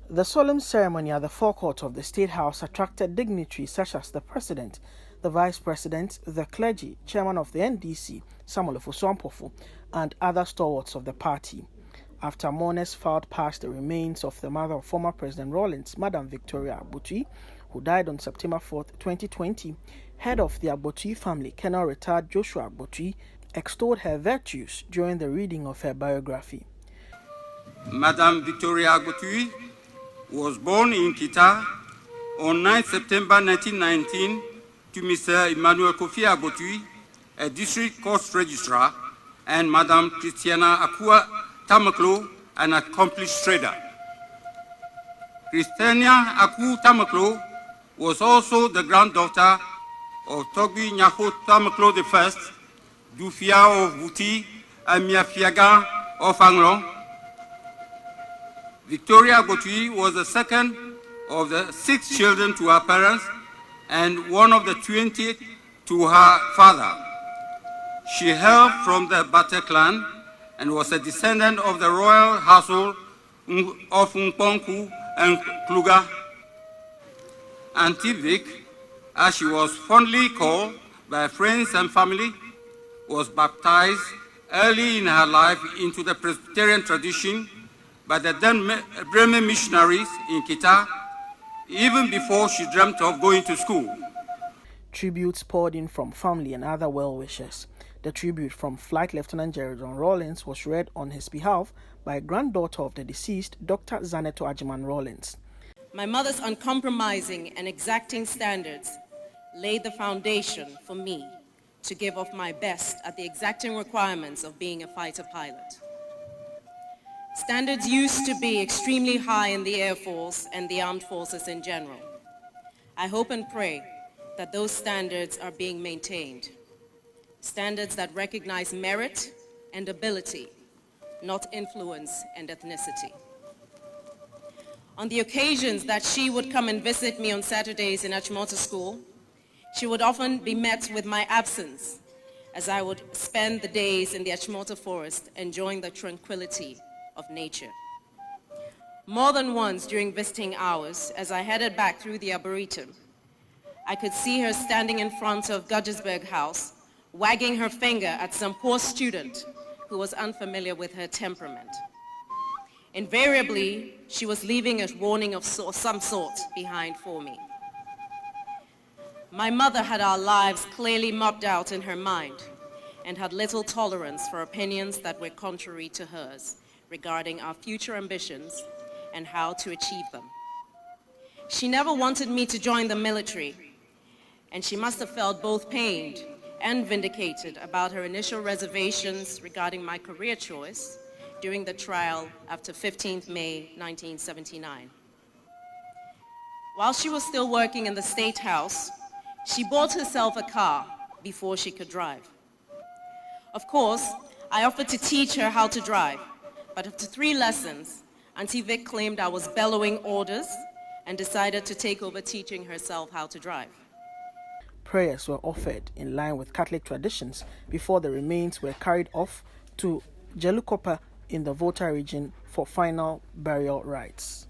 The solemn ceremony at the forecourt of the State House attracted dignitaries such as the President, the Vice President, the clergy, Chairman of the NDC, Samuel Ofosu-Ampofo, and other stalwarts of the party. After mourners filed past the remains of the mother of former President Rawlings, Madam Victoria Agbotui, who died on September 4, 2020, head of the Agbotui family, Colonel Retired Joshua Agbotui, extolled her virtues during the reading of her biography. Madam Victoria Agbotui was born in Kita on 9 September 1919 to Mr. Emmanuel Kofi Agbotui, a district court registrar, and Madam Christiana Akua Tamaklo, an accomplished trader. Christiana Aku Tamaklo was also the granddaughter of Togbi Nyako Tamaklo I, Dufia of Buti, and Miafiaga of Anglong. Victoria Agbotui was the second of the 6 children to her parents and one of the 20 to her father. She hailed from the Bate clan and was a descendant of the royal household of Mponku and Kluga. Auntie Vic, as she was fondly called by friends and family, was baptized early in her life into the Presbyterian tradition by the then Bremen missionaries in Kita, even before she dreamt of going to school. Tributes poured in from family and other well-wishers. The tribute from Flight Lieutenant John Rawlings was read on his behalf by a granddaughter of the deceased, Dr. Zaneto Ajiman Rawlings. My mother's uncompromising and exacting standards laid the foundation for me to give of my best at the exacting requirements of being a fighter pilot. Standards used to be extremely high in the Air Force and the armed forces in general. I hope and pray that those standards are being maintained. Standards that recognize merit and ability, not influence and ethnicity. On the occasions that she would come and visit me on Saturdays in Achimota School, she would often be met with my absence, as I would spend the days in the Achimota forest enjoying the tranquility of nature. More than once during visiting hours, as I headed back through the Arboretum, I could see her standing in front of Gudgersberg House, wagging her finger at some poor student who was unfamiliar with her temperament. Invariably, she was leaving a warning of some sort behind for me. My mother had our lives clearly mapped out in her mind and had little tolerance for opinions that were contrary to hers regarding our future ambitions and how to achieve them. She never wanted me to join the military, and she must have felt both pained and vindicated about her initial reservations regarding my career choice during the trial after 15th May 1979. While she was still working in the State House, she bought herself a car before she could drive. Of course, I offered to teach her how to drive, but after 3 lessons, Auntie Vic claimed I was bellowing orders and decided to take over teaching herself how to drive. Prayers were offered in line with Catholic traditions before the remains were carried off to Jelukopa in the Volta region for final burial rites.